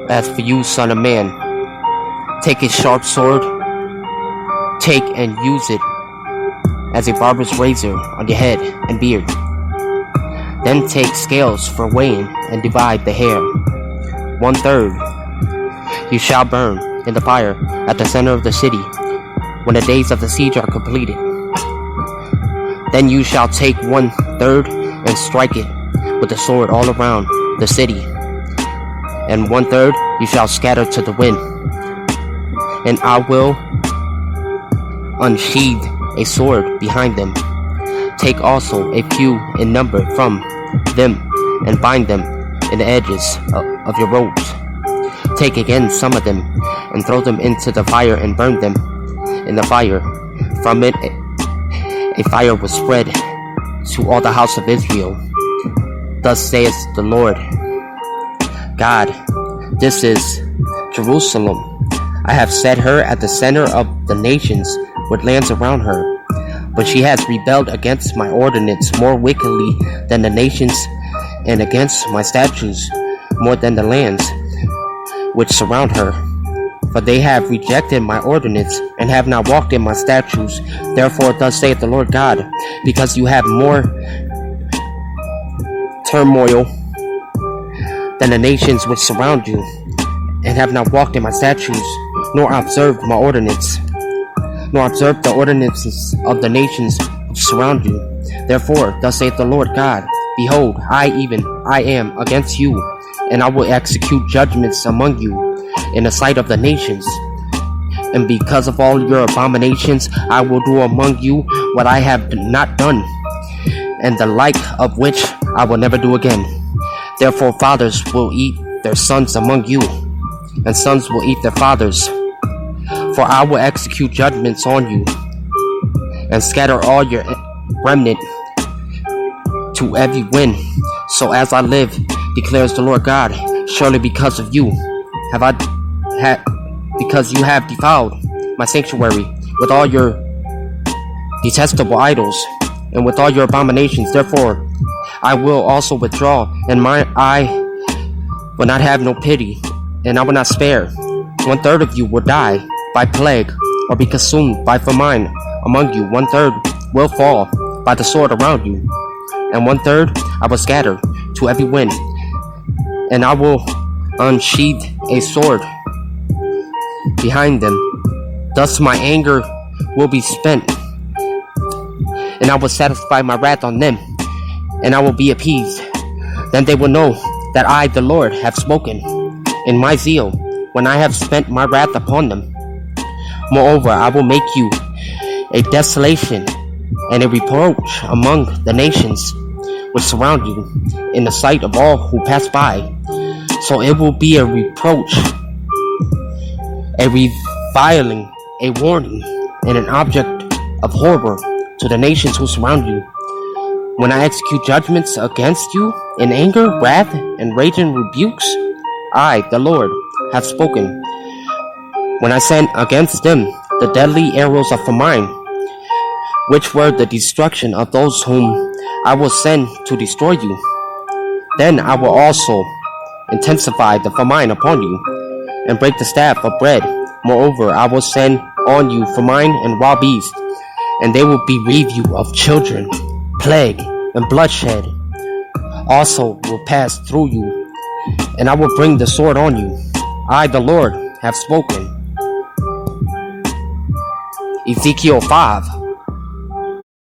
As for you, son of man, take a sharp sword, take and use it as a barber's razor on your head and beard. Then take scales for weighing and divide the hair. 1/3 you shall burn in the fire at the center of the city when the days of the siege are completed. Then you shall take 1/3 and strike it with the sword all around the city, and 1/3 you shall scatter to the wind. And I will unsheathe a sword behind them. Take also a few in number from them, and bind them in the edges of your robes. Take again some of them, and throw them into the fire, and burn them in the fire. From it a fire was spread to all the house of Israel. Thus saith the Lord God, this is Jerusalem. I have set her at the center of the nations, with lands around her. But she has rebelled against my ordinance more wickedly than the nations, and against my statutes more than the lands which surround her. For they have rejected my ordinance, and have not walked in my statutes. Therefore thus saith the Lord God, because you have more turmoil than the nations which surround you, and have not walked in my statutes, nor observed my ordinance, nor observed the ordinances of the nations which surround you. Therefore thus saith the Lord God, behold, I am against you, and I will execute judgments among you in the sight of the nations. And because of all your abominations, I will do among you what I have not done, and the like of which I will never do again. Therefore fathers will eat their sons among you, and sons will eat their fathers. For I will execute judgments on you, and scatter all your remnant to every wind. So as I live, declares the Lord God, surely because of you because you have defiled my sanctuary with all your detestable idols, and with all your abominations. Therefore I will also withdraw, and my eye will not have no pity, and I will not spare. 1/3 of you will die by plague, or be consumed by famine among you. 1/3 will fall by the sword around you, and 1/3 I will scatter to every wind. And I will unsheathe a sword behind them. Thus my anger will be spent, and I will satisfy my wrath on them, and I will be appeased. Then they will know that I, the Lord, have spoken in my zeal, when I have spent my wrath upon them. Moreover, I will make you a desolation and a reproach among the nations which surround you, in the sight of all who pass by. So it will be a reproach, a reviling, a warning, and an object of horror to the nations who surround you. When I execute judgments against you in anger, wrath, and rage and rebukes, I, the Lord, have spoken. When I send against them the deadly arrows of famine, which were the destruction of those whom I will send to destroy you, then I will also intensify the famine upon you, and break the staff of bread. Moreover, I will send on you famine and wild beasts, and they will bereave you of children. Plague and bloodshed also will pass through you, and I will bring the sword on you. I, the Lord, have spoken. Ezekiel 5.